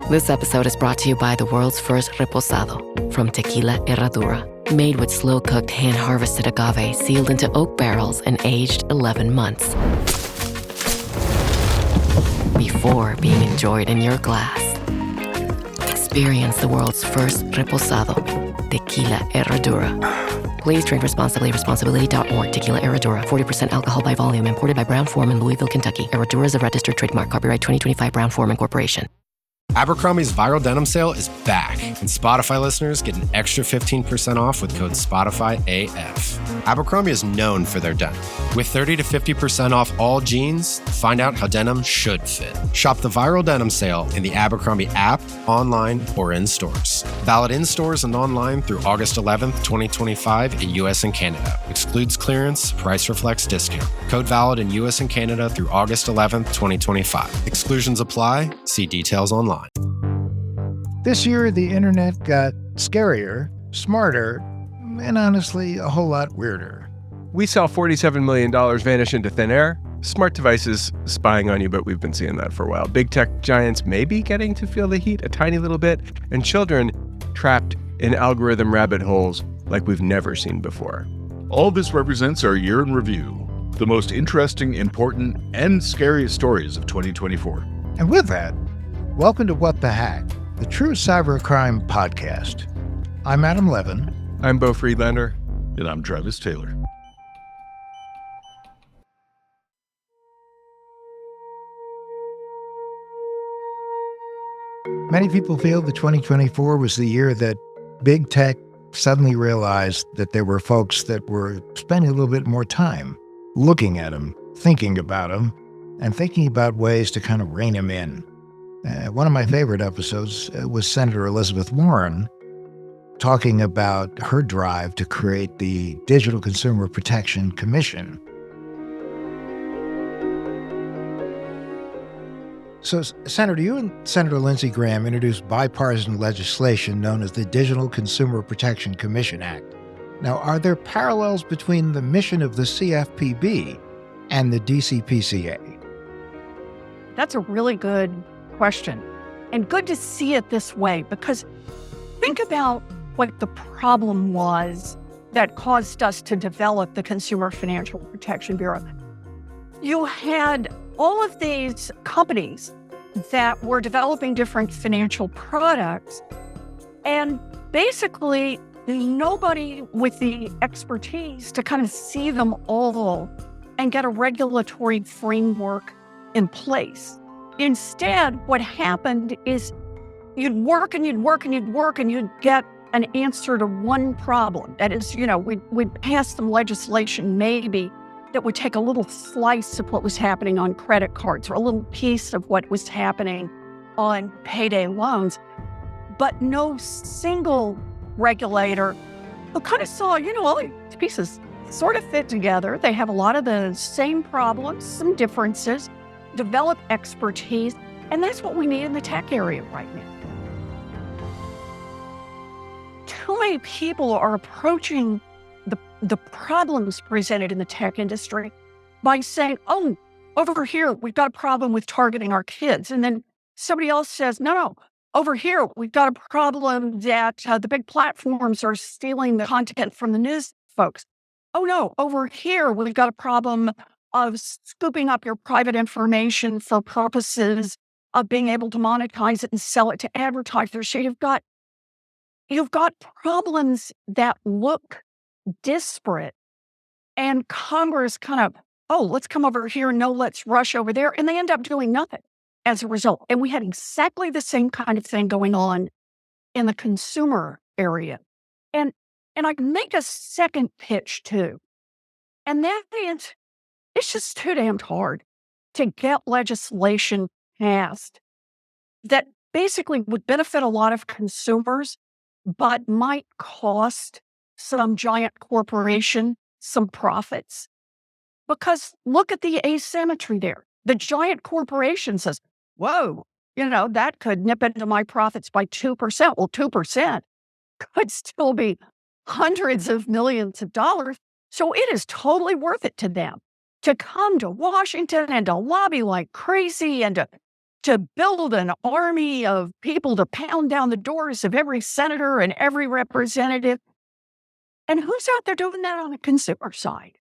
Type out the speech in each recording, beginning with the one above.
This episode is brought to you by the world's first reposado from Tequila Herradura, made with slow-cooked, hand-harvested agave sealed into oak barrels and aged 11 months before being enjoyed in your glass. Experience the world's first reposado, Tequila Herradura. Please drink responsibly. Responsibility.org. Tequila Herradura. 40% alcohol by volume. Imported by Brown-Forman, Louisville, Kentucky. Herradura is a registered trademark. Copyright 2025 Brown-Forman Corporation. Abercrombie's viral denim sale is back, and Spotify listeners get an extra 15% off with code SpotifyAF. Abercrombie is known for their denim. With 30 to 50% off all jeans, find out how denim should fit. Shop the viral denim sale in the Abercrombie app, online, or in stores. Valid in stores and online through August 11th, 2025 in U.S. and Canada. Excludes clearance, price reflects discount. Code valid in U.S. and Canada through August 11th, 2025. Exclusions apply. See details online. This year, the internet got scarier, smarter, and honestly, a whole lot weirder. We saw $47 million vanish into thin air. Smart devices spying on you, but we've been seeing that for a while. Big tech giants maybe getting to feel the heat a tiny little bit, and children trapped in algorithm rabbit holes like we've never seen before. All this represents our year in review, the most interesting, important, and scariest stories of 2024. And with that, welcome to What the Hack, the true cybercrime podcast. I'm Adam Levin. I'm Beau Friedlander. And I'm Travis Taylor. Many people feel that 2024 was the year that big tech suddenly realized that there were folks that were spending a little bit more time looking at them, thinking about them, and thinking about ways to kind of rein them in. One of my favorite episodes was Senator Elizabeth Warren talking about her drive to create the Digital Consumer Protection Commission. So, Senator, you and Senator Lindsey Graham introduced bipartisan legislation known as the Digital Consumer Protection Commission Act. Now, are there parallels between the mission of the CFPB and the DCPCA? That's a really good question, and good to see it this way, because think about what the problem was that caused us to develop the Consumer Financial Protection Bureau. You had all of these companies that were developing different financial products, and basically nobody with the expertise to kind of see them all and get a regulatory framework in place. Instead, what happened is you'd work and you'd work and you'd work and you'd get an answer to one problem. That is, we'd pass some legislation maybe that would take a little slice of what was happening on credit cards or a little piece of what was happening on payday loans. But no single regulator who kind of saw, all these pieces sort of fit together. They have a lot of the same problems, some differences, develop expertise, and that's what we need in the tech area right now. Too many people are approaching the problems presented in the tech industry by saying, oh, over here, we've got a problem with targeting our kids. And then somebody else says, no, over here, we've got a problem that the big platforms are stealing the content from the news folks. Oh, no, over here, we've got a problem of scooping up your private information for purposes of being able to monetize it and sell it to advertisers. So you've got problems that look disparate, and Congress kind of, let's come over here, no, let's rush over there, and they end up doing nothing as a result. And we had exactly the same kind of thing going on in the consumer area. And I can make a second pitch too, and that is, it's just too damn hard to get legislation passed that basically would benefit a lot of consumers, but might cost some giant corporation some profits. Because look at the asymmetry there. The giant corporation says, whoa, that could nip into my profits by 2%. Well, 2% could still be hundreds of millions of dollars. So it is totally worth it to them to come to Washington and to lobby like crazy and to to build an army of people to pound down the doors of every senator and every representative. And who's out there doing that on the consumer side?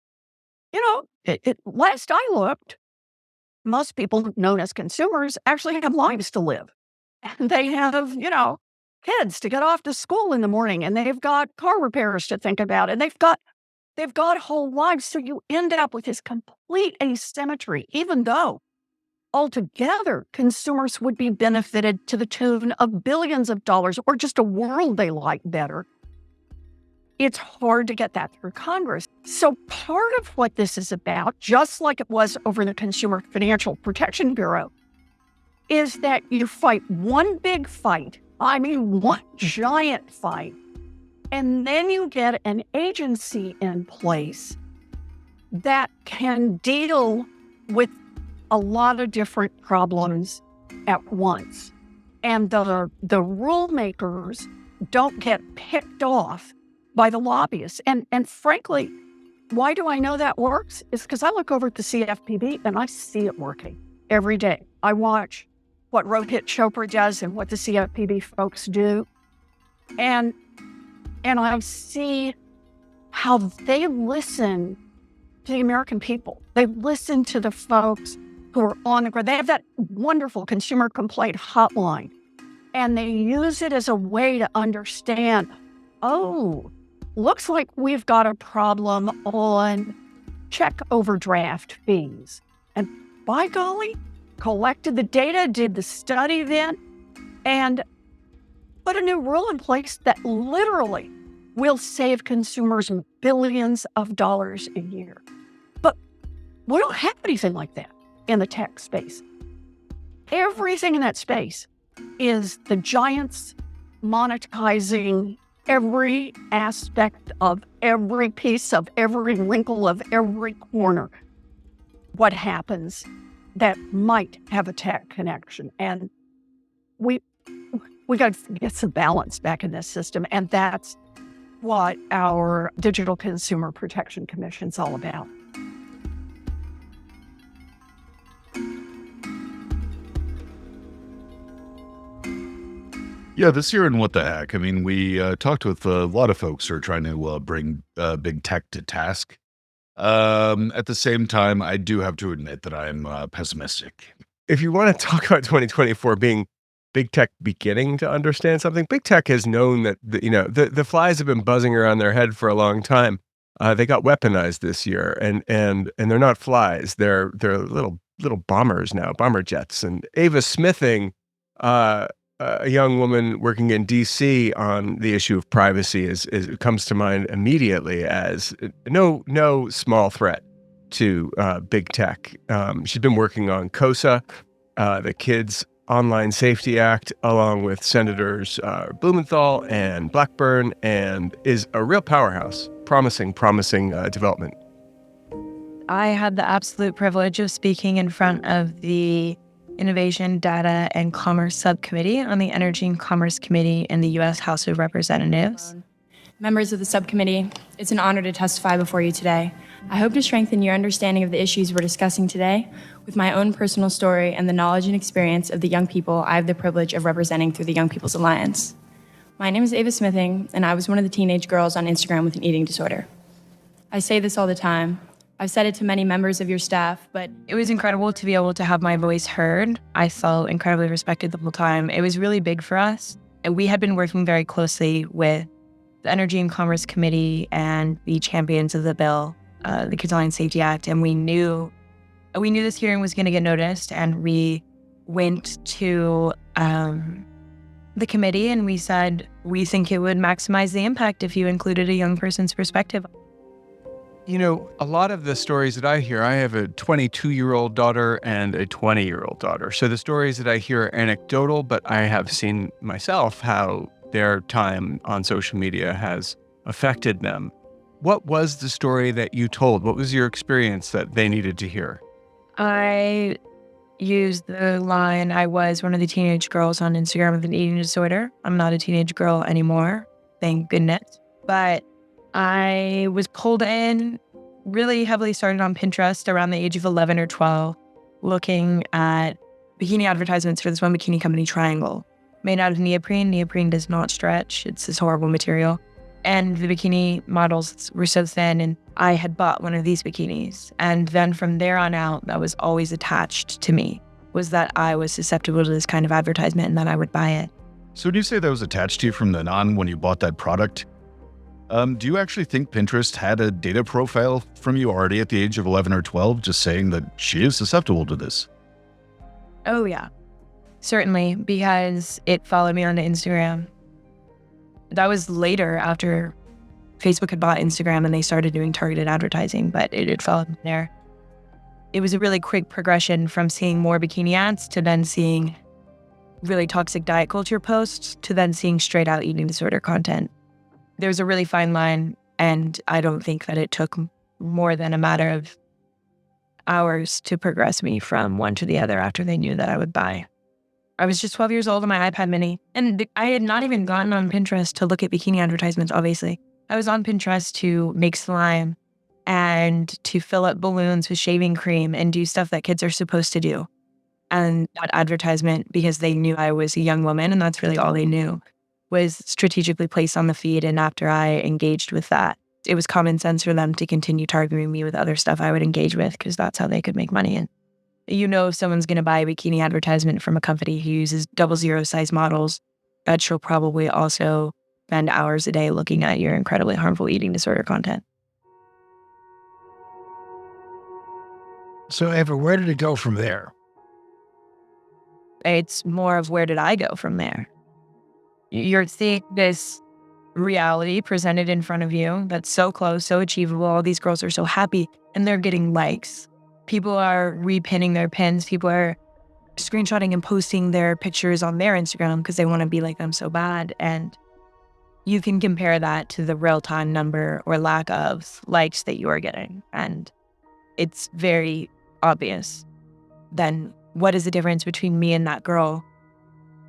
Last I looked, most people known as consumers actually have lives to live. And they have, kids to get off to school in the morning, and they've got car repairs to think about, and they've got whole lives. So you end up with this complete asymmetry, even though altogether consumers would be benefited to the tune of billions of dollars or just a world they like better. It's hard to get that through Congress. So part of what this is about, just like it was over the Consumer Financial Protection Bureau, is that you fight one big fight, one giant fight, and then you get an agency in place that can deal with a lot of different problems at once. And the rule makers don't get picked off by the lobbyists. And frankly, why do I know that works? Is because I look over at the CFPB and I see it working every day. I watch what Rohit Chopra does and what the CFPB folks do. And I see how they listen to the American people. They listen to the folks who are on the ground. They have that wonderful consumer complaint hotline, and they use it as a way to understand, looks like we've got a problem on check overdraft fees. And by golly, collected the data, did the study then, and put a new rule in place that literally will save consumers billions of dollars a year. But we don't have anything like that in the tech space. Everything in that space is the giants monetizing every aspect of every piece of every wrinkle of every corner. What happens that might have a tech connection. And we got to get some balance back in this system. And that's what our Digital Consumer Protection Commission is all about. Yeah, this year in What the Heck, we talked with a lot of folks who are trying to bring big tech to task. At the same time, I do have to admit that I'm pessimistic. If you want to talk about 2024 being big tech beginning to understand something, big tech has known that the flies have been buzzing around their head for a long time. They got weaponized this year, and they're not flies. They're little bombers now, bomber jets. And Ava Smithing, a young woman working in DC on the issue of privacy, comes to mind immediately as no small threat to big tech. She's been working on COSA, the Kids Online Safety Act, along with Senators Blumenthal and Blackburn, and is a real powerhouse. Promising development. I had the absolute privilege of speaking in front of the Innovation, Data, and Commerce Subcommittee on the Energy and Commerce Committee in the U.S. House of Representatives. Members of the subcommittee, it's an honor to testify before you today. I hope to strengthen your understanding of the issues we're discussing today with my own personal story and the knowledge and experience of the young people I have the privilege of representing through the Young People's Alliance. My name is Ava Smithing, and I was one of the teenage girls on Instagram with an eating disorder. I say this all the time. I've said it to many members of your staff, but it was incredible to be able to have my voice heard. I felt incredibly respected the whole time. It was really big for us. And we had been working very closely with the Energy and Commerce Committee and the champions of the bill, the Kids Online Safety Act, and we knew this hearing was going to get noticed, and we went to the committee and we said, we think it would maximize the impact if you included a young person's perspective. A lot of the stories that I hear, I have a 22-year-old daughter and a 20-year-old daughter. So the stories that I hear are anecdotal, but I have seen myself how their time on social media has affected them. What was the story that you told? What was your experience that they needed to hear? I used the line, I was one of the teenage girls on Instagram with an eating disorder. I'm not a teenage girl anymore, thank goodness. But I was pulled in, really heavily started on Pinterest around the age of 11 or 12, looking at bikini advertisements for this one bikini company, Triangle, made out of neoprene. Neoprene does not stretch. It's this horrible material. And the bikini models were so thin, and I had bought one of these bikinis. And then from there on out, that was always attached to me, was that I was susceptible to this kind of advertisement and that I would buy it. So do you say that was attached to you from then on when you bought that product? Do you actually think Pinterest had a data profile from you already at the age of 11 or 12, just saying that she is susceptible to this? Oh, yeah. Certainly, because it followed me onto Instagram. That was later, after Facebook had bought Instagram and they started doing targeted advertising, but it had followed me there. It was a really quick progression from seeing more bikini ads to then seeing really toxic diet culture posts to then seeing straight out eating disorder content. There's a really fine line, and I don't think that it took more than a matter of hours to progress me from one to the other after they knew that I would buy. I was just 12 years old on my iPad mini, and I had not even gotten on Pinterest to look at bikini advertisements, obviously. I was on Pinterest to make slime and to fill up balloons with shaving cream and do stuff that kids are supposed to do. And that advertisement, because they knew I was a young woman, and that's really all they knew, was strategically placed on the feed. And after I engaged with that, it was common sense for them to continue targeting me with other stuff I would engage with, because that's how they could make money. And if someone's going to buy a bikini advertisement from a company who uses 00 size models, that she'll probably also spend hours a day looking at your incredibly harmful eating disorder content. So, Eva, where did it go from there? It's more of, where did I go from there? You're seeing this reality presented in front of you that's so close, so achievable. All these girls are so happy, and they're getting likes. People are repinning their pins. People are screenshotting and posting their pictures on their Instagram because they want to be like them so bad. And you can compare that to the real-time number or lack of likes that you are getting. And it's very obvious. Then what is the difference between me and that girl?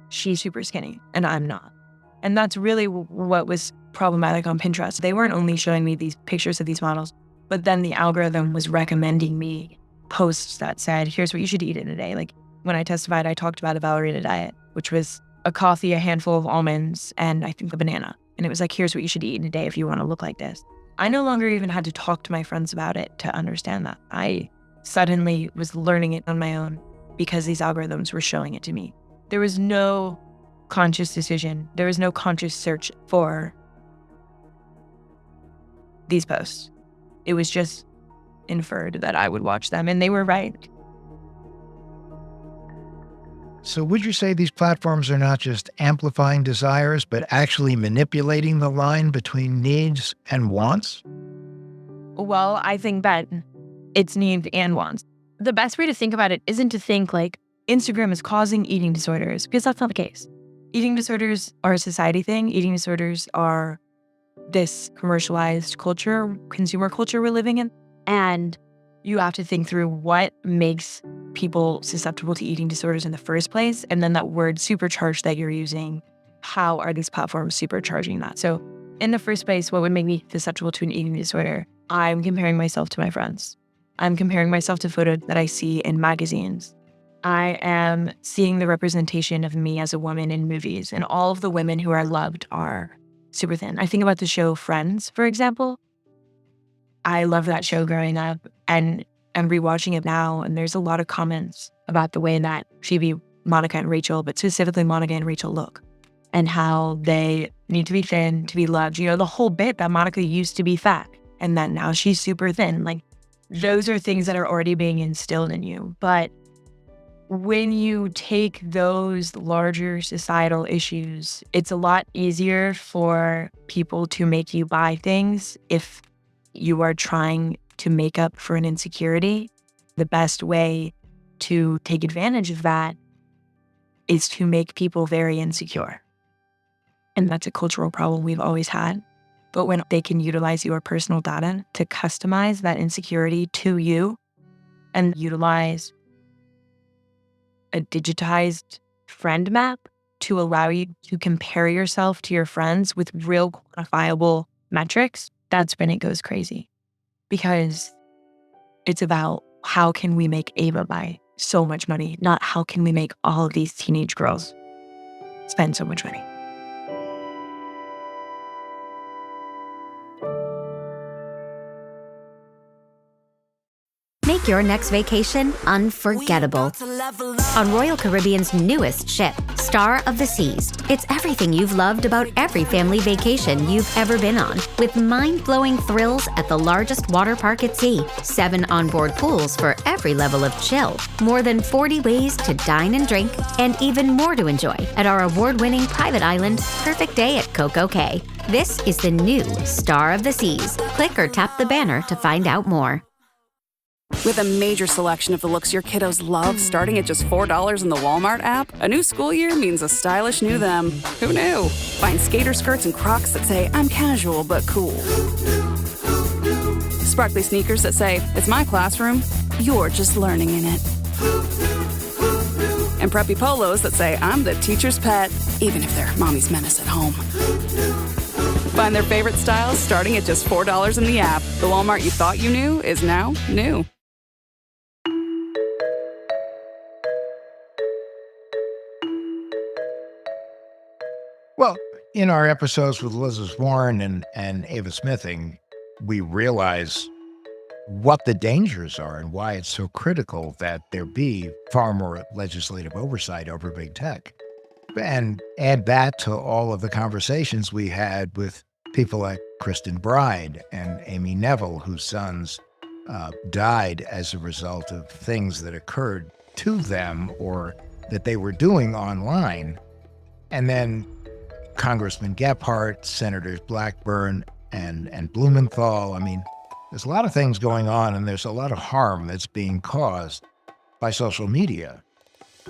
She's super skinny and I'm not. And that's really what was problematic on Pinterest. They weren't only showing me these pictures of these models, but then the algorithm was recommending me posts that said, here's what you should eat in a day. Like when I testified, I talked about a ballerina diet, which was a coffee, a handful of almonds, and I think a banana. And it was like, here's what you should eat in a day if you want to look like this. I no longer even had to talk to my friends about it to understand that. I suddenly was learning it on my own because these algorithms were showing it to me. There was no conscious decision. There was no conscious search for these posts. It was just inferred that I would watch them, and they were right. So would you say these platforms are not just amplifying desires, but actually manipulating the line between needs and wants? Well, I think that it's needs and wants. The best way to think about it isn't to think like Instagram is causing eating disorders, because that's not the case. Eating disorders are a society thing. Eating disorders are this commercialized culture, consumer culture we're living in. And you have to think through what makes people susceptible to eating disorders in the first place. And then that word supercharged that you're using, how are these platforms supercharging that? So in the first place, what would make me susceptible to an eating disorder? I'm comparing myself to my friends. I'm comparing myself to photos that I see in magazines. I am seeing the representation of me as a woman in movies, and all of the women who are loved are super thin. I think about the show Friends, for example. I loved that show growing up, and I'm rewatching it now, and there's a lot of comments about the way that Phoebe, Monica, and Rachel, but specifically Monica and Rachel, look, and how they need to be thin to be loved. The whole bit that Monica used to be fat, and that now she's super thin. Like, those are things that are already being instilled in you. But when you take those larger societal issues, it's a lot easier for people to make you buy things if you are trying to make up for an insecurity. The best way to take advantage of that is to make people very insecure. And that's a cultural problem we've always had. But when they can utilize your personal data to customize that insecurity to you and utilize a digitized friend map to allow you to compare yourself to your friends with real quantifiable metrics, that's when it goes crazy. Because it's about, how can we make Ava buy so much money, not how can we make all of these teenage girls spend so much money. Make your next vacation unforgettable on Royal Caribbean's newest ship, Star of the Seas. It's everything you've loved about every family vacation you've ever been on, with mind-blowing thrills at the largest water park at sea, 7 onboard pools for every level of chill, more than 40 ways to dine and drink, and even more to enjoy at our award-winning private island, Perfect Day at Coco Cay. This is the new Star of the Seas. Click or tap the banner to find out more. With a major selection of the looks your kiddos love, starting at just $4 in the Walmart app, a new school year means a stylish new them. Who knew? Find skater skirts and Crocs that say, I'm casual but cool. Sparkly sneakers that say, it's my classroom, you're just learning in it. And preppy polos that say, I'm the teacher's pet, even if they're mommy's menace at home. Find their favorite styles starting at just $4 in the app. The Walmart you thought you knew is now new. Well, in our episodes with Elizabeth Warren and Ava Smithing, we realize what the dangers are and why it's so critical that there be far more legislative oversight over big tech. And add that to all of the conversations we had with people like Kristen Bride and Amy Neville, whose sons died as a result of things that occurred to them or that they were doing online. And then Congressman Gephardt, Senators Blackburn and Blumenthal. I mean, there's a lot of things going on, and there's a lot of harm that's being caused by social media.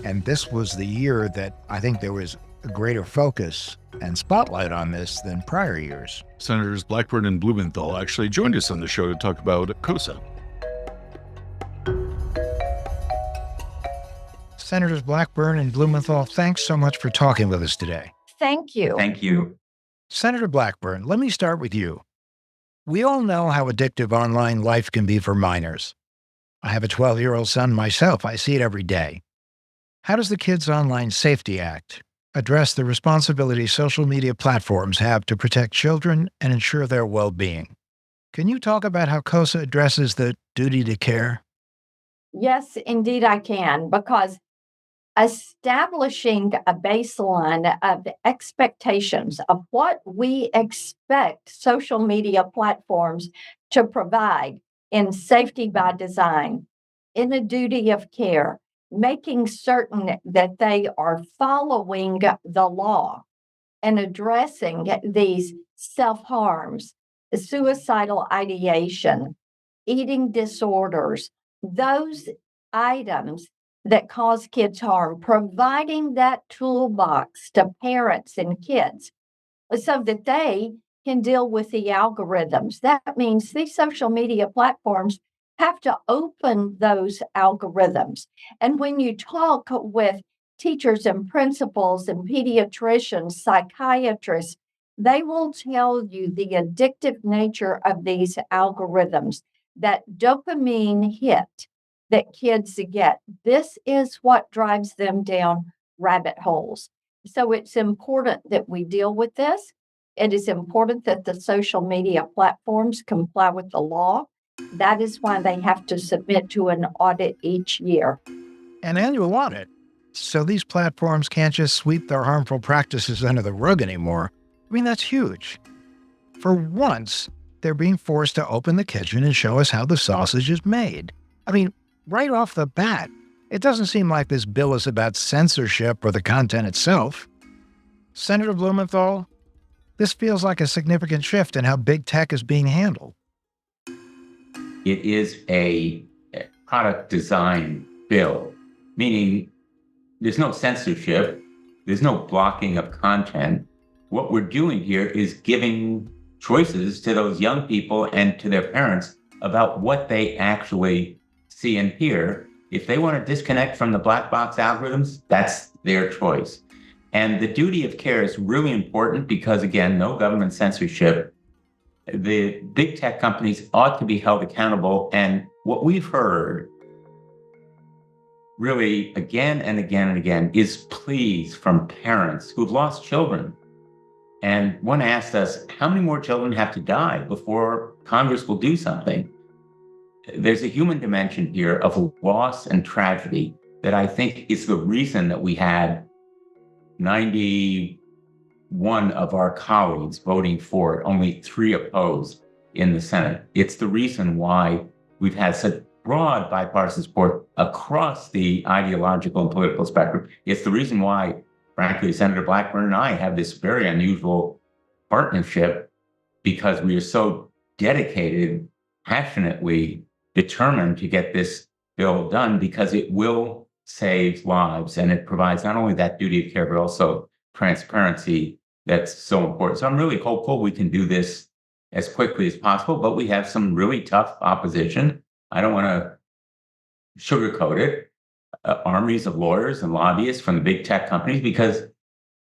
And this was the year that I think there was a greater focus and spotlight on this than prior years. Senators Blackburn and Blumenthal actually joined us on the show to talk about COSA. Senators Blackburn and Blumenthal, thanks so much for talking with us today. Thank you. Thank you. Senator Blackburn, let me start with you. We all know how addictive online life can be for minors. I have a 12-year-old son myself. I see it every day. How does the Kids Online Safety Act address the responsibility social media platforms have to protect children and ensure their well-being? Can you talk about how COSA addresses the duty to care? Yes, indeed I can, because establishing a baseline of expectations of what we expect social media platforms to provide in safety by design, in a duty of care, making certain that they are following the law and addressing these self-harms, suicidal ideation, eating disorders, those items that cause kids harm, providing that toolbox to parents and kids so that they can deal with the algorithms. That means these social media platforms have to open those algorithms. And when you talk with teachers and principals and pediatricians, psychiatrists, they will tell you the addictive nature of these algorithms, that dopamine hit that kids get. This is what drives them down rabbit holes. So it's important that we deal with this. It is important that the social media platforms comply with the law. That is why they have to submit to an audit each year. An annual audit. So these platforms can't just sweep their harmful practices under the rug anymore. I mean, that's huge. For once, they're being forced to open the kitchen and show us how the sausage is made. I mean, right off the bat, it doesn't seem like this bill is about censorship or the content itself. Senator Blumenthal, this feels like a significant shift in how big tech is being handled. It is a product design bill, meaning there's no censorship, there's no blocking of content. What we're doing here is giving choices to those young people and to their parents about what they actually see and hear. If they want to disconnect from the black box algorithms, that's their choice. And the duty of care is really important because, again, no government censorship. The big tech companies ought to be held accountable. And what we've heard really again and again and again is pleas from parents who've lost children. And one asked us, how many more children have to die before Congress will do something? There's a human dimension here of loss and tragedy that I think is the reason that we had 91 of our colleagues voting for it, only 3 opposed in the Senate. It's the reason why we've had such broad bipartisan support across the ideological and political spectrum. It's the reason why, frankly, Senator Blackburn and I have this very unusual partnership, because we are so dedicated, passionately determined to get this bill done, because it will save lives and it provides not only that duty of care, but also transparency that's so important. So I'm really hopeful we can do this as quickly as possible, but we have some really tough opposition. I don't want to sugarcoat it. Armies of lawyers and lobbyists from the big tech companies, because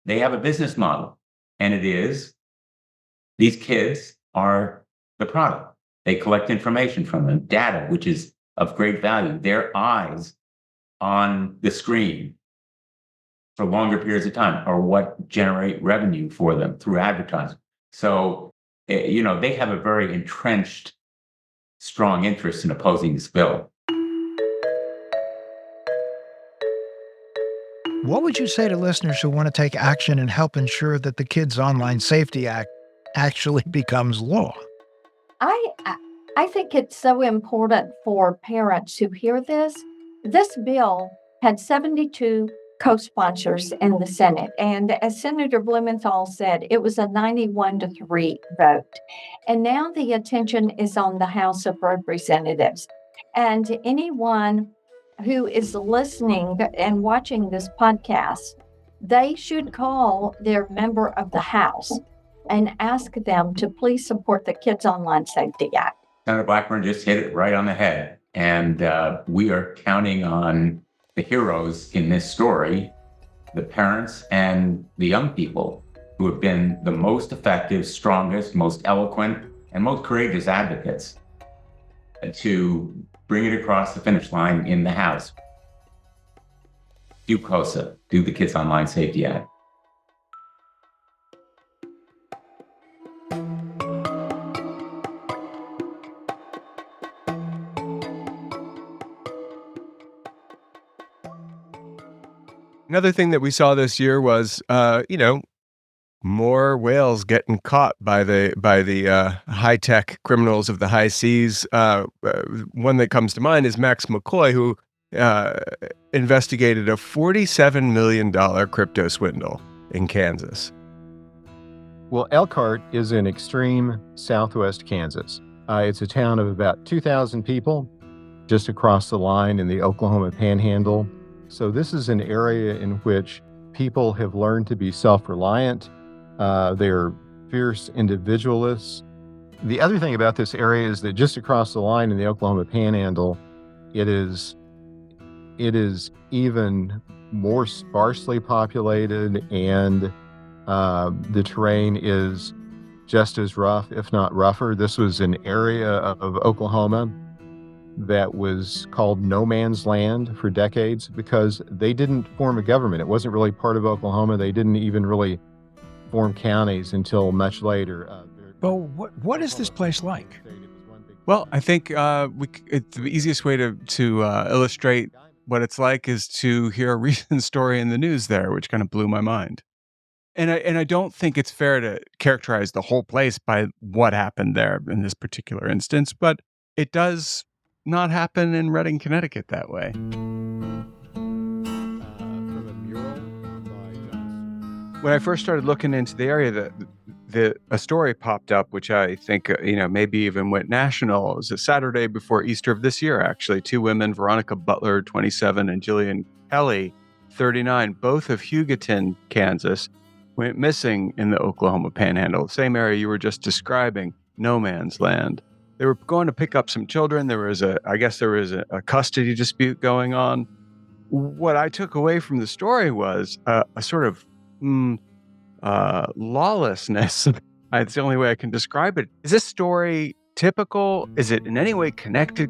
they have a business model, and it is these kids are the product. They collect information from them, data, which is of great value. Their eyes on the screen for longer periods of time are what generate revenue for them through advertising. So, they have a very entrenched, strong interest in opposing this bill. What would you say to listeners who want to take action and help ensure that the Kids Online Safety Act actually becomes law? I think it's so important for parents who hear this. This bill had 72 co-sponsors in the Senate. And as Senator Blumenthal said, it was a 91-3 vote. And now the attention is on the House of Representatives. And anyone who is listening and watching this podcast, they should call their member of the House and ask them to please support the Kids Online Safety Act. Senator Blackburn just hit it right on the head. And we are counting on the heroes in this story, the parents and the young people who have been the most effective, strongest, most eloquent, and most courageous advocates to bring it across the finish line in the House. Do COSA, do the Kids Online Safety Act. Another thing that we saw this year was, more whales getting caught by the high-tech criminals of the high seas. One that comes to mind is Max McCoy, who investigated a $47 million crypto swindle in Kansas. Well, Elkhart is in extreme southwest Kansas. It's a town of about 2,000 people just across the line in the Oklahoma Panhandle. So this is an area in which people have learned to be self-reliant. They're fierce individualists. The other thing about this area is that just across the line in the Oklahoma Panhandle, it is even more sparsely populated, and the terrain is just as rough, if not rougher. This was an area of Oklahoma that was called no man's land for decades because they didn't form a government. It wasn't really part of Oklahoma. They didn't even really form counties until much later. Well, what is this place like? Well, I think the easiest way to illustrate what it's like is to hear a recent story in the news there, which kind of blew my mind. And I don't think it's fair to characterize the whole place by what happened there in this particular instance, but it does not happen in Redding, Connecticut that way. When I first started looking into the area, a story popped up, which I think, maybe even went national. It was a Saturday before Easter of this year, actually. 2 women, Veronica Butler, 27, and Jillian Kelly, 39, both of Hugoton, Kansas, went missing in the Oklahoma Panhandle, the same area you were just describing, no man's land. They were going to pick up some children. There was a custody dispute going on. What I took away from the story was a sort of lawlessness. It's the only way I can describe it. Is this story typical? Is it in any way connected?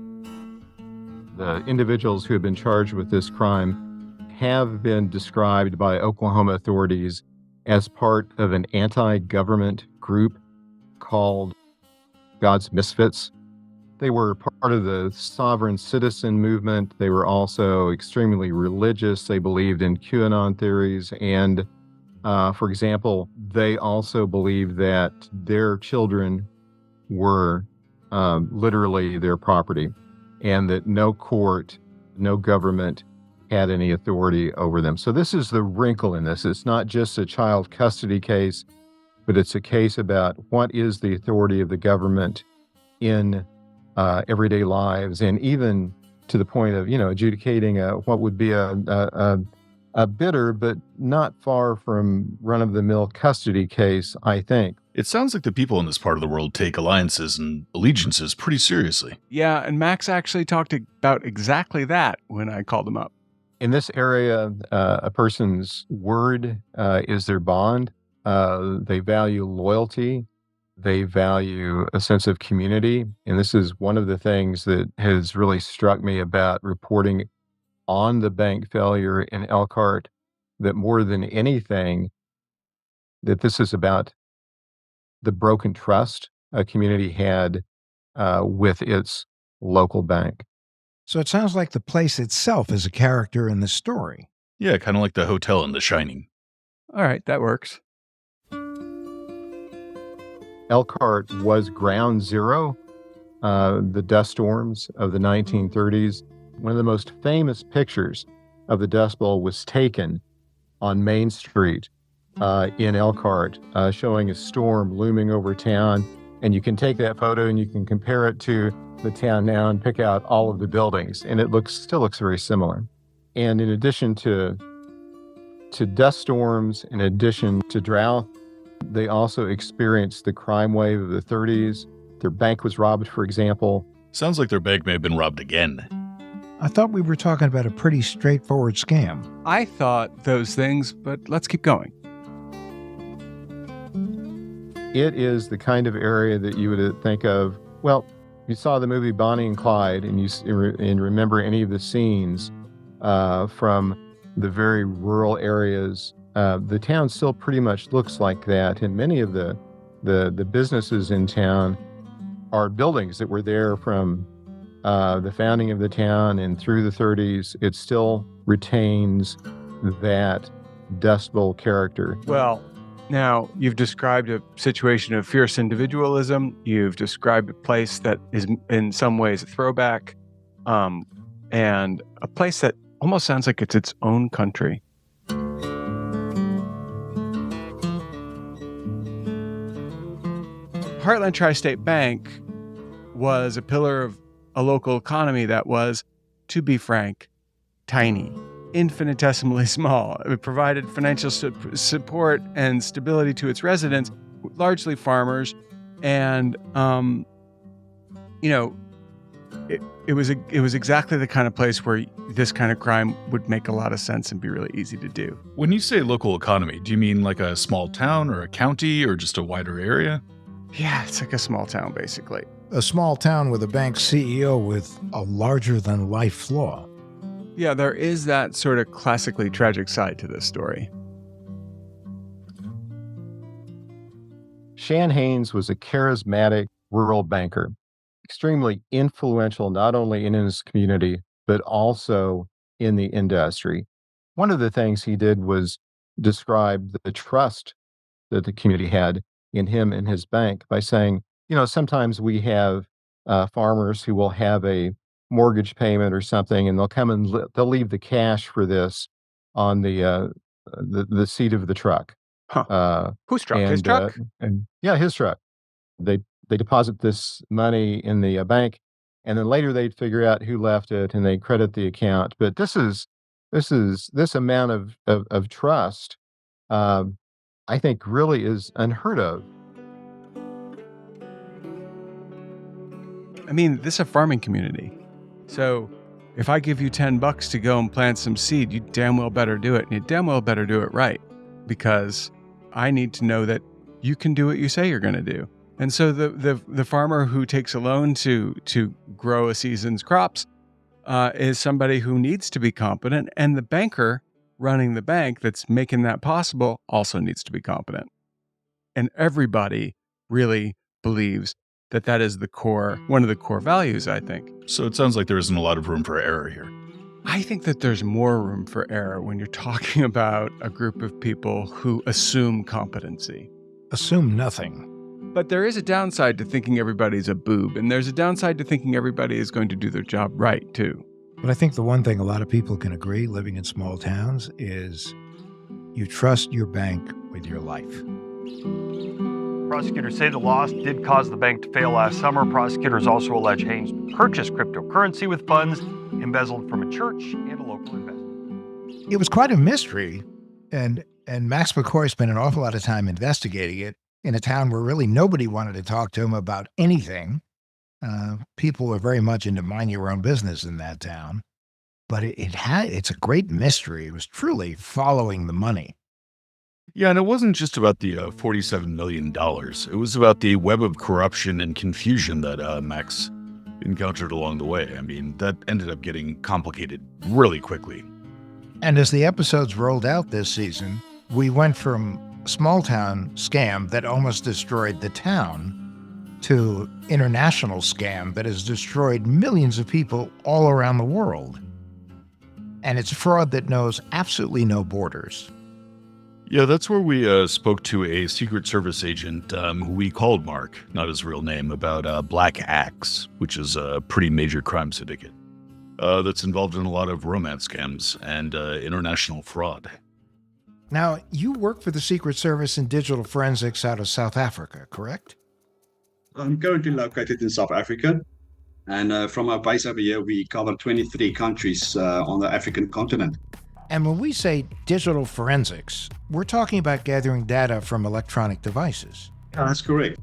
The individuals who have been charged with this crime have been described by Oklahoma authorities as part of an anti-government group called God's Misfits. They were part of the sovereign citizen movement. They were also extremely religious. They believed in QAnon theories. And, for example, they also believed that their children were literally their property, and that no court, no government had any authority over them. So this is the wrinkle in this. It's not just a child custody case, but it's a case about what is the authority of the government in everyday lives, and even to the point of, adjudicating what would be a bitter but not far from run-of-the-mill custody case, I think. It sounds like the people in this part of the world take alliances and allegiances pretty seriously. Yeah, and Max actually talked about exactly that when I called him up. In this area, a person's word is their bond. They value loyalty. They value a sense of community. And this is one of the things that has really struck me about reporting on the bank failure in Elkhart, that more than anything, that this is about the broken trust a community had with its local bank. So it sounds like the place itself is a character in the story. Yeah, kind of like the hotel in The Shining. All right, that works. Elkhart was ground zero, the dust storms of the 1930s. One of the most famous pictures of the Dust Bowl was taken on Main Street in Elkhart, showing a storm looming over town. And you can take that photo and you can compare it to the town now and pick out all of the buildings, and it still looks very similar. And in addition to dust storms, in addition to drought, they also experienced the crime wave of the 30s. Their bank was robbed, for example. Sounds like their bank may have been robbed again. I thought we were talking about a pretty straightforward scam. I thought those things, but let's keep going. It is the kind of area that you would think of, well, you saw the movie Bonnie and Clyde, and and remember any of the scenes from the very rural areas. The town still pretty much looks like that, and many of the businesses in town are buildings that were there from the founding of the town and through the 30s. It still retains that Dust Bowl character. Well, now you've described a situation of fierce individualism. You've described a place that is in some ways a throwback, and a place that almost sounds like it's its own country. Heartland Tri-State Bank was a pillar of a local economy that was, to be frank, tiny, infinitesimally small. It provided financial support and stability to its residents, largely farmers, and it was exactly the kind of place where this kind of crime would make a lot of sense and be really easy to do. When you say local economy, do you mean like a small town or a county or just a wider area? Yeah, it's like a small town, basically. A small town with a bank CEO with a larger-than-life flaw. Yeah, there is that sort of classically tragic side to this story. Shan Haynes was a charismatic rural banker, extremely influential not only in his community, but also in the industry. One of the things he did was describe the trust that the community had in him and his bank by saying, sometimes we have farmers who will have a mortgage payment or something, and they'll come and they'll leave the cash for this on the seat of the truck. Huh. Whose truck? His truck? Yeah, his truck. They deposit this money in the bank, and then later they'd figure out who left it and they credit the account. But this amount of trust, I think, really is unheard of. I mean, this is a farming community. So if I give you $10 to go and plant some seed, you damn well better do it. And you damn well better do it right, because I need to know that you can do what you say you're going to do. And so the farmer who takes a loan to grow a season's crops is somebody who needs to be competent, and the banker running the bank that's making that possible also needs to be competent. And everybody really believes that that is one of the core values, I think. So it sounds like there isn't a lot of room for error here. I think that there's more room for error when you're talking about a group of people who assume competency. Assume nothing. But there is a downside to thinking everybody's a boob, and there's a downside to thinking everybody is going to do their job right, too. But I think the one thing a lot of people can agree living in small towns is you trust your bank with your life. Prosecutors say the loss did cause the bank to fail last summer. Prosecutors also allege Haynes purchased cryptocurrency with funds embezzled from a church and a local investor. It was quite a mystery, and Max McCoy spent an awful lot of time investigating it in a town where really nobody wanted to talk to him about anything. People were very much into mind your own business in that town, but it's a great mystery. It was truly following the money. Yeah, and it wasn't just about the $47 million. It was about the web of corruption and confusion that Max encountered along the way. I mean, that ended up getting complicated really quickly. And as the episodes rolled out this season, we went from small town scam that almost destroyed the town to international scam that has destroyed millions of people all around the world. And it's fraud that knows absolutely no borders. Yeah, that's where we spoke to a Secret Service agent who we called Mark, not his real name, about Black Axe, which is a pretty major crime syndicate that's involved in a lot of romance scams and international fraud. Now, you work for the Secret Service in digital forensics out of South Africa, correct? I'm currently located in South Africa, and from our base over here, we cover 23 countries on the African continent. And when we say digital forensics, we're talking about gathering data from electronic devices. Yeah, that's correct.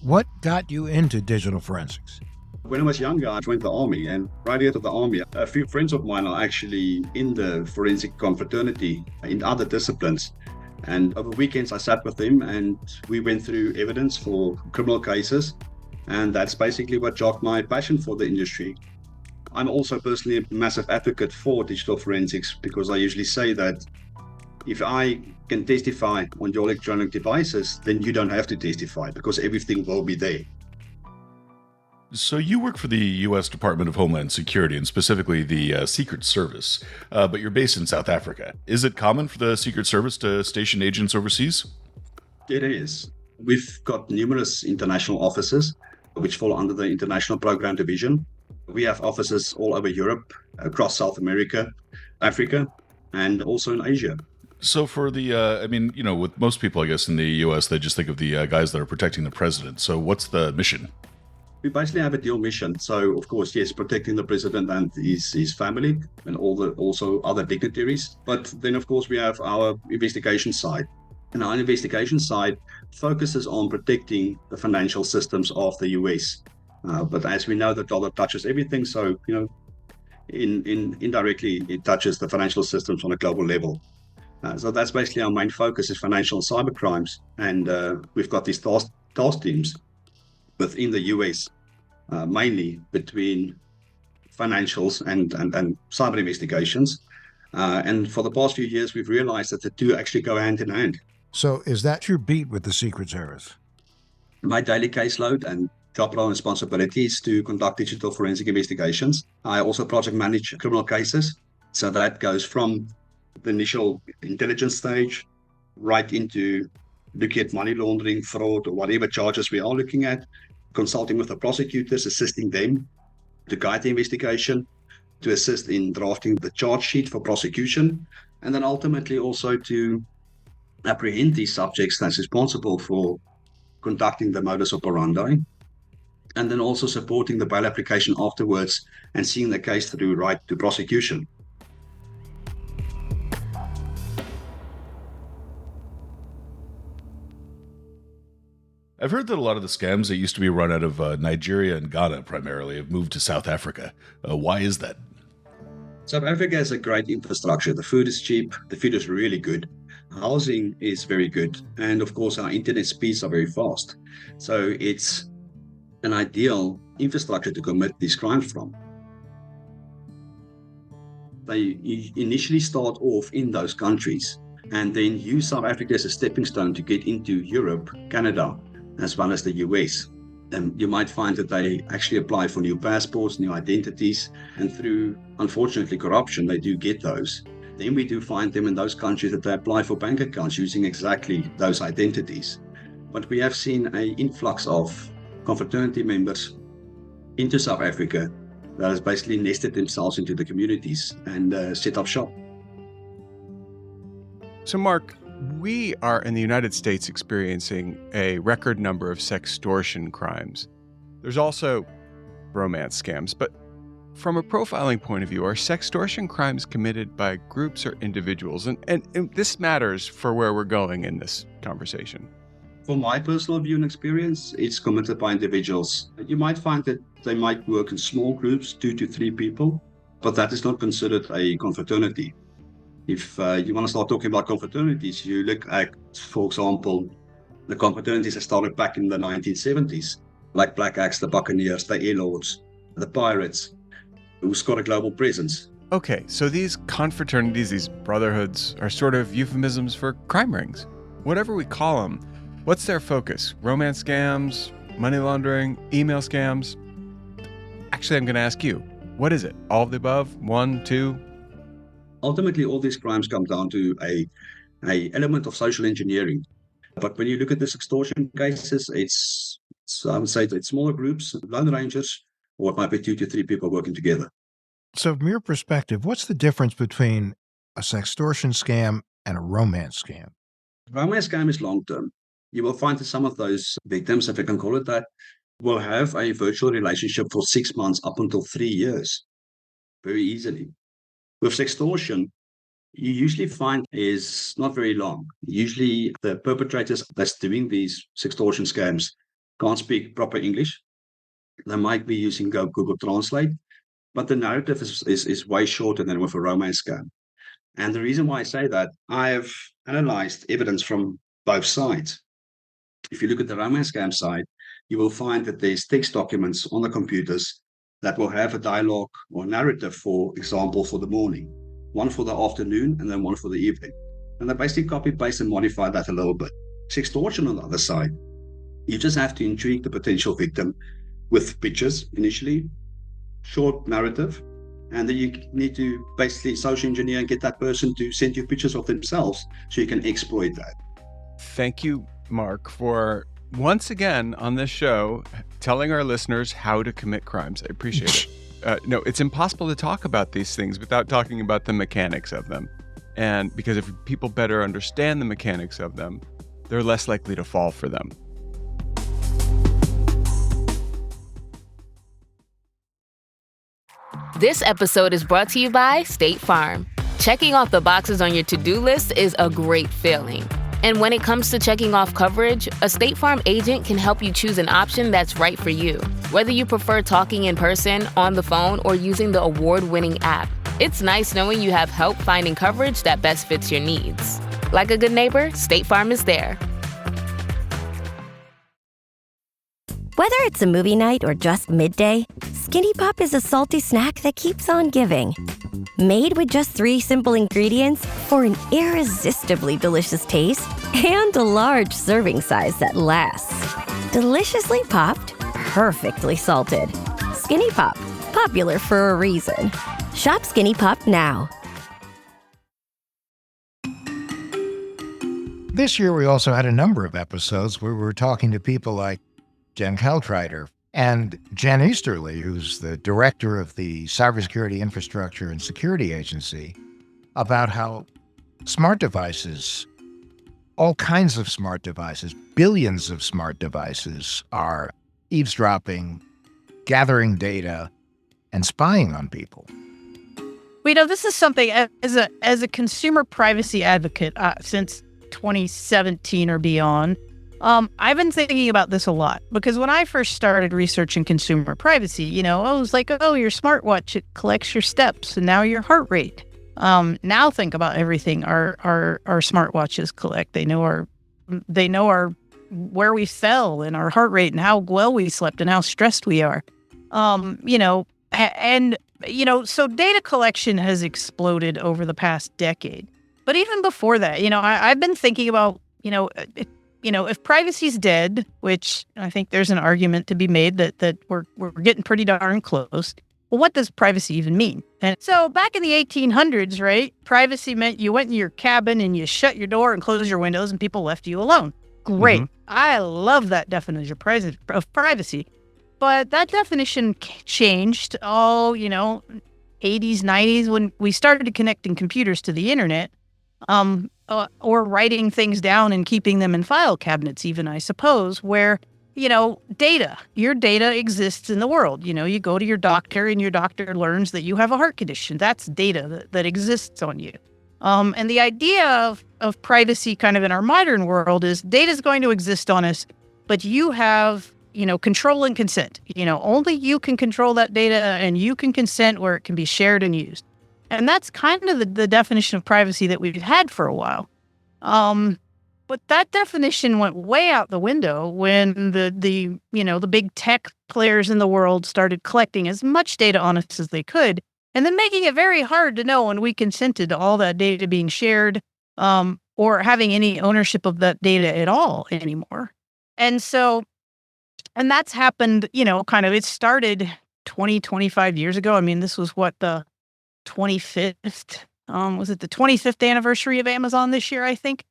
What got you into digital forensics? When I was younger, I joined the army, and right out of the army, a few friends of mine are actually in the forensic confraternity in other disciplines. And over weekends, I sat with them and we went through evidence for criminal cases. And that's basically what jogged my passion for the industry. I'm also personally a massive advocate for digital forensics because I usually say that if I can testify on your electronic devices, then you don't have to testify because everything will be there. So you work for the U.S. Department of Homeland Security and specifically the Secret Service, but you're based in South Africa. Is it common for the Secret Service to station agents overseas? It is. We've got numerous international offices which fall under the International Program Division. We have offices all over Europe, across South America, Africa, and also in Asia. So for the, with most people, I guess, in the U.S., they just think of the guys that are protecting the president. So what's the mission? We basically have a dual mission. So, of course, yes, protecting the president and his family and also other dignitaries. But then, of course, we have our investigation side. And our investigation side focuses on protecting the financial systems of the U.S. But as we know, the dollar touches everything. So, indirectly, it touches the financial systems on a global level. So that's basically our main focus is financial and cyber crimes. And we've got these task teams within the US, mainly between financials and cyber investigations. And for the past few years, we've realized that the two actually go hand in hand. So is that your beat with the Secret Service? My daily caseload and job role and responsibility is to conduct digital forensic investigations. I also project manage criminal cases. So that goes from the initial intelligence stage right into looking at money laundering, fraud, or whatever charges we are looking at, consulting with the prosecutors, assisting them to guide the investigation, to assist in drafting the charge sheet for prosecution, and then ultimately also to apprehend these subjects that's responsible for conducting the modus operandi, and then also supporting the bail application afterwards and seeing the case through right to prosecution. I've heard that a lot of the scams that used to be run out of Nigeria and Ghana primarily have moved to South Africa. Why is that? South Africa has a great infrastructure. The food is cheap. The food is really good. Housing is very good. And of course, our internet speeds are very fast. So it's an ideal infrastructure to commit these crimes from. They initially start off in those countries and then use South Africa as a stepping stone to get into Europe, Canada, as well as the US. You might find that they actually apply for new passports, new identities, and through, unfortunately, corruption, they do get those. Then we do find them in those countries that they apply for bank accounts using exactly those identities. But we have seen an influx of confraternity members into South Africa that has basically nested themselves into the communities and set up shop. So, Mark, we are in the United States experiencing a record number of sextortion crimes. There's also romance scams, but from a profiling point of view, are sextortion crimes committed by groups or individuals? And this matters for where we're going in this conversation. From my personal view and experience, it's committed by individuals. You might find that they might work in small groups, 2 to 3 people, but that is not considered a confraternity. If you want to start talking about confraternities, you look at, for example, the confraternities that started back in the 1970s, like Black Axe, the Buccaneers, the Air Lords, the Pirates, who's got a global presence. Okay, so these confraternities, these brotherhoods, are sort of euphemisms for crime rings. Whatever we call them, what's their focus? Romance scams, money laundering, email scams? Actually, I'm going to ask you, what is it? All of the above? 1, 2? Ultimately, all these crimes come down to a element of social engineering. But when you look at the extortion cases, it's I would say it's smaller groups, lone rangers, or it might be 2 to 3 people working together. So from your perspective, what's the difference between a sextortion scam and a romance scam? Romance scam is long-term. You will find that some of those victims, if I can call it that, will have a virtual relationship for 6 months up until 3 years, very easily. With sextortion, you usually find is not very long. Usually the perpetrators that's doing these sextortion scams can't speak proper English. They might be using Google Translate, but the narrative is way shorter than with a romance scam. And the reason why I say that, I have analyzed evidence from both sides. If you look at the romance scam side, you will find that there's text documents on the computers that will have a dialogue or narrative, for example, for the morning, one for the afternoon, and then one for the evening. And they basically copy, paste, and modify that a little bit. Sextortion on the other side, you just have to intrigue the potential victim with pictures initially, short narrative, and then you need to basically social engineer and get that person to send you pictures of themselves so you can exploit that. Thank you, Mark, for once again on this show telling our listeners how to commit crimes. I appreciate it. No, it's impossible to talk about these things without talking about the mechanics of them. And because if people better understand the mechanics of them, they're less likely to fall for them. This episode is brought to you by State Farm. Checking off the boxes on your to-do list is a great feeling. And when it comes to checking off coverage, a State Farm agent can help you choose an option that's right for you. Whether you prefer talking in person, on the phone, or using the award-winning app, it's nice knowing you have help finding coverage that best fits your needs. Like a good neighbor, State Farm is there. Whether it's a movie night or just midday, Skinny Pop is a salty snack that keeps on giving. Made with just 3 simple ingredients for an irresistibly delicious taste and a large serving size that lasts. Deliciously popped, perfectly salted. Skinny Pop, popular for a reason. Shop Skinny Pop now. This year, we also had a number of episodes where we were talking to people like Jen Kaltrider and Jen Easterly, who's the director of the Cybersecurity Infrastructure and Security Agency, about how smart devices, all kinds of smart devices, billions of smart devices are eavesdropping, gathering data, and spying on people. We know this is something as a consumer privacy advocate since 2017 or beyond. I've been thinking about this a lot because when I first started researching consumer privacy, I was like, oh, your smartwatch, it collects your steps and now your heart rate. Now think about everything our smartwatches collect. They know our where we fell and our heart rate and how well we slept and how stressed we are. And So data collection has exploded over the past decade. But even before that, I've been thinking about, if privacy's dead, which I think there's an argument to be made that we're getting pretty darn close. Well, what does privacy even mean? And so back in the 1800s, right, privacy meant you went in your cabin and you shut your door and closed your windows and people left you alone. Great. Mm-hmm. I love that definition of privacy. But that definition changed 80s, 90s when we started connecting computers to the internet, or writing things down and keeping them in file cabinets even, I suppose, where, your data exists in the world. You go to your doctor and your doctor learns that you have a heart condition. That's data that exists on you. And the idea of privacy kind of in our modern world is data is going to exist on us, but you have, control and consent. Only you can control that data and you can consent where it can be shared and used. And that's kind of the definition of privacy that we've had for a while. But that definition went way out the window when the big tech players in the world started collecting as much data on us as they could, and then making it very hard to know when we consented to all that data being shared, or having any ownership of that data at all anymore. And that's happened, it started 20-25 years ago. I mean, this was the 25th, was it the 25th anniversary of Amazon this year, I think?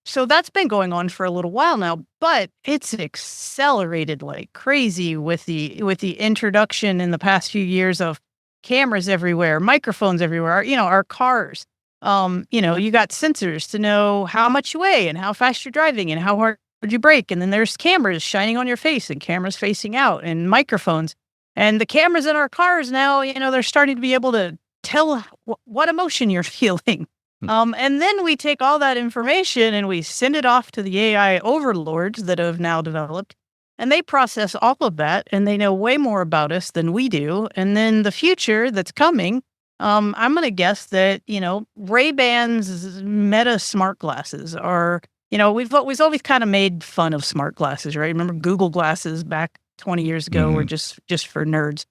So that's been going on for a little while now, but it's accelerated like crazy with the introduction in the past few years of cameras everywhere, microphones everywhere, our cars. You got sensors to know how much you weigh and how fast you're driving and how hard you brake. And then there's cameras shining on your face and cameras facing out and microphones. And the cameras in our cars now, they're starting to be able to tell what emotion you're feeling. And then we take all that information and we send it off to the AI overlords that have now developed, and they process all of that, and they know way more about us than we do. And then the future that's coming, I'm going to guess that, Ray-Ban's Meta smart glasses are, we've always kind of made fun of smart glasses, right? Remember Google glasses back 20 years ago were just for nerds.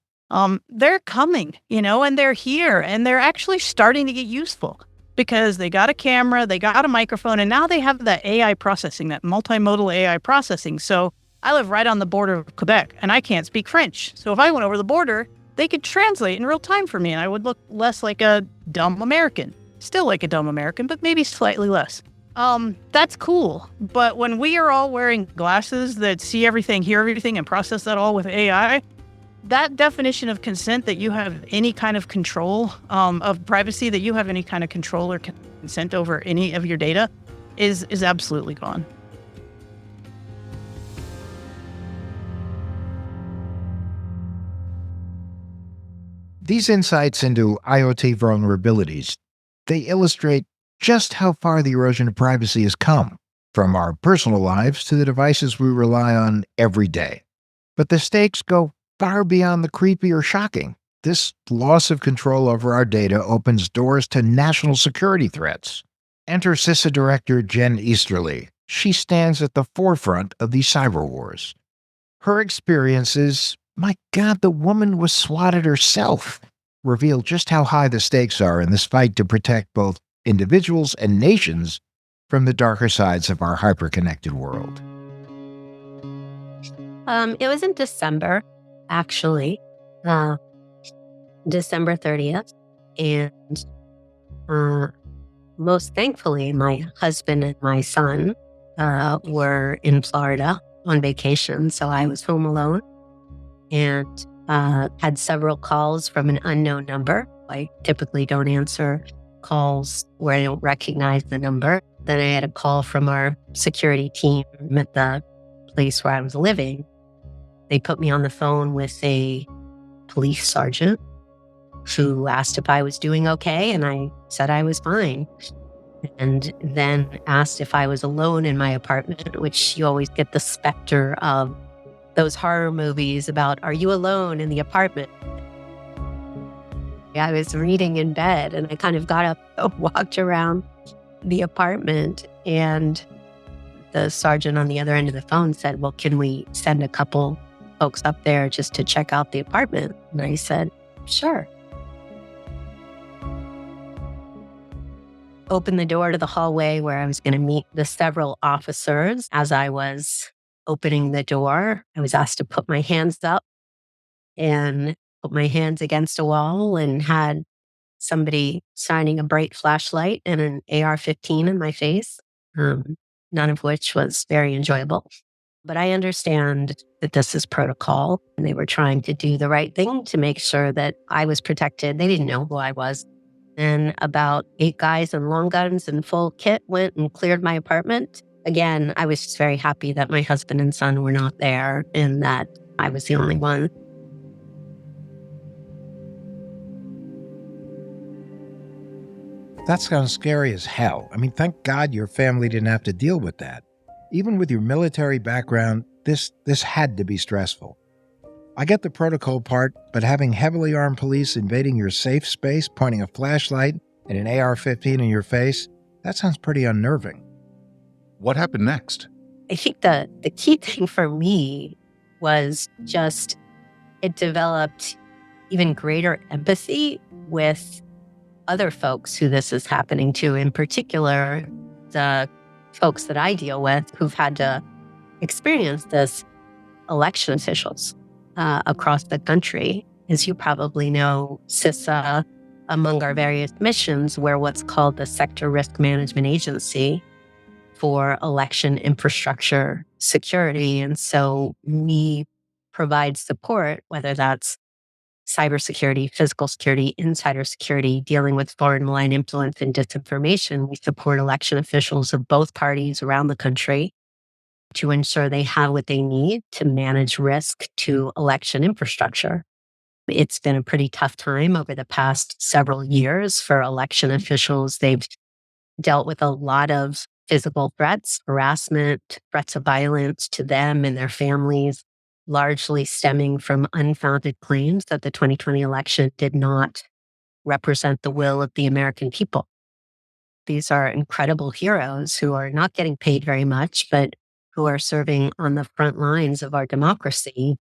They're coming, and they're here, and they're actually starting to get useful. Because they got a camera, they got a microphone, and now they have that AI processing, that multimodal AI processing. So I live right on the border of Quebec, and I can't speak French. So if I went over the border, they could translate in real time for me, and I would look less like a dumb American. Still like a dumb American, but maybe slightly less. That's cool. But when we are all wearing glasses that see everything, hear everything, and process that all with AI, that definition of consent, that you have any kind of control, of privacy, that you have any kind of control or consent over any of your data, is absolutely gone. These insights into IoT vulnerabilities, they illustrate just how far the erosion of privacy has come, from our personal lives to the devices we rely on every day. But the stakes go far beyond the creepy or shocking. This loss of control over our data opens doors to national security threats. Enter CISA Director Jen Easterly. She stands at the forefront of these cyber wars. Her experiences, my God, the woman was swatted herself, reveal just how high the stakes are in this fight to protect both individuals and nations from the darker sides of our hyper-connected world. It was in December. Actually, December 30th. And most thankfully, my husband and my son were in Florida on vacation. So I was home alone and had several calls from an unknown number. I typically don't answer calls where I don't recognize the number. Then I had a call from our security team at the place where I was living. They put me on the phone with a police sergeant who asked if I was doing okay, and I said I was fine. And then asked if I was alone in my apartment, which you always get the specter of those horror movies about, are you alone in the apartment? I was reading in bed, and I kind of got up and walked around the apartment, and the sergeant on the other end of the phone said, well, can we send a couple folks up there just to check out the apartment? And I said, Sure. Opened the door to the hallway where I was going to meet the several officers. As I was opening the door, I was asked to put my hands up and put my hands against a wall, and had somebody shining a bright flashlight and an AR-15 in my face, none of which was very enjoyable. But I understand that this is protocol, and they were trying to do the right thing to make sure that I was protected. They didn't know who I was. And about 8 guys in long guns and full kit went and cleared my apartment. Again, I was just very happy that my husband and son were not there and that I was the only one. That sounds scary as hell. I mean, thank God your family didn't have to deal with that. Even with your military background, this had to be stressful. I get the protocol part, but having heavily armed police invading your safe space, pointing a flashlight and an AR-15 in your face, that sounds pretty unnerving. What happened next? I think the key thing for me was just it developed even greater empathy with other folks who this is happening to, in particular, the folks that I deal with who've had to experience this, election officials across the country. As you probably know, CISA, among our various missions, we're what's called the Sector Risk Management Agency for election infrastructure security. And so we provide support, whether that's cybersecurity, physical security, insider security, dealing with foreign malign influence and disinformation. We support election officials of both parties around the country to ensure they have what they need to manage risk to election infrastructure. It's been a pretty tough time over the past several years for election officials. They've dealt with a lot of physical threats, harassment, threats of violence to them and their families, largely stemming from unfounded claims that the 2020 election did not represent the will of the American people. These are incredible heroes who are not getting paid very much, but who are serving on the front lines of our democracy.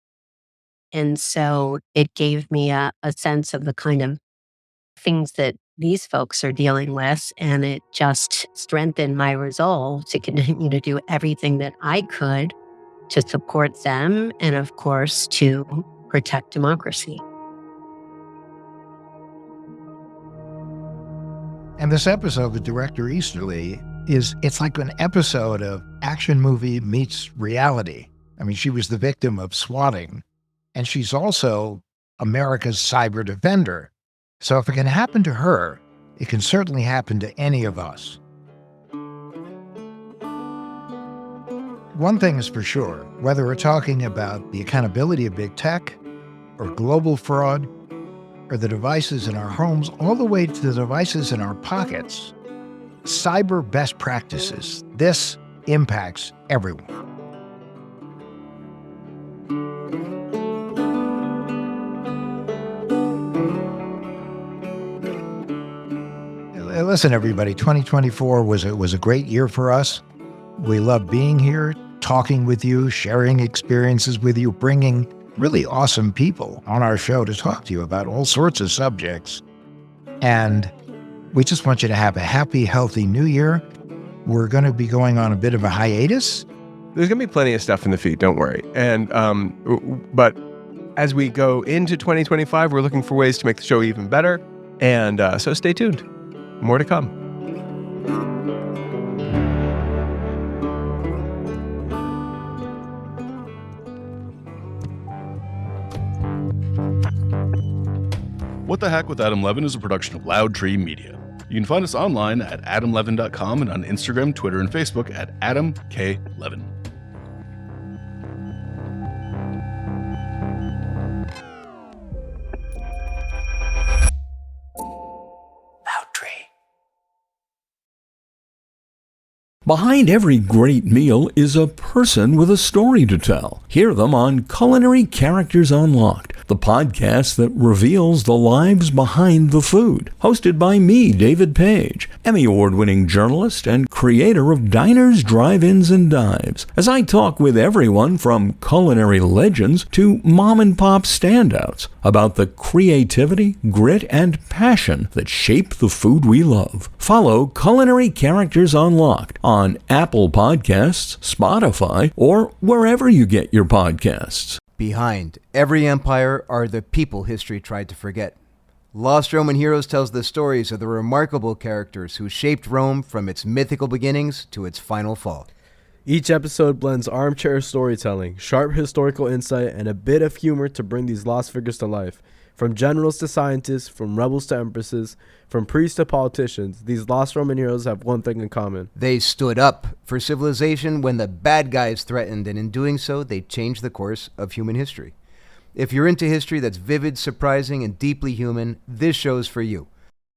And so it gave me a sense of the kind of things that these folks are dealing with, and it just strengthened my resolve to continue to do everything that I could to support them and, of course, to protect democracy. And this episode with Director Easterly it's like an episode of action movie meets reality. I mean, she was the victim of swatting, and she's also America's cyber defender. So if it can happen to her, it can certainly happen to any of us. One thing is for sure, whether we're talking about the accountability of big tech or global fraud or the devices in our homes, all the way to the devices in our pockets, cyber best practices, this impacts everyone. Listen, everybody, 2024 was a great year for us. We love being here, talking with you, sharing experiences with you, bringing really awesome people on our show to talk to you about all sorts of subjects. And we just want you to have a happy, healthy new year. We're going to be going on a bit of a hiatus. There's going to be plenty of stuff in the feed, don't worry. And but as we go into 2025, we're looking for ways to make the show even better. And so stay tuned. More to come. What the Heck with Adam Levin is a production of Loud Tree Media. You can find us online at adamlevin.com and on Instagram, Twitter, and Facebook at Adam K. Levin. Behind every great meal is a person with a story to tell. Hear them on Culinary Characters Unlocked, the podcast that reveals the lives behind the food. Hosted by me, David Page, Emmy Award-winning journalist and creator of Diners, Drive-Ins, and Dives, as I talk with everyone from culinary legends to mom-and-pop standouts about the creativity, grit, and passion that shape the food we love. Follow Culinary Characters Unlocked on Apple Podcasts, Spotify, or wherever you get your podcasts. Behind every empire are the people history tried to forget. Lost Roman Heroes tells the stories of the remarkable characters who shaped Rome from its mythical beginnings to its final fall. Each episode blends armchair storytelling, sharp historical insight, and a bit of humor to bring these lost figures to life. From generals to scientists, from rebels to empresses, from priests to politicians, these lost Roman heroes have one thing in common. They stood up for civilization when the bad guys threatened, and in doing so, they changed the course of human history. If you're into history that's vivid, surprising, and deeply human, this show's for you.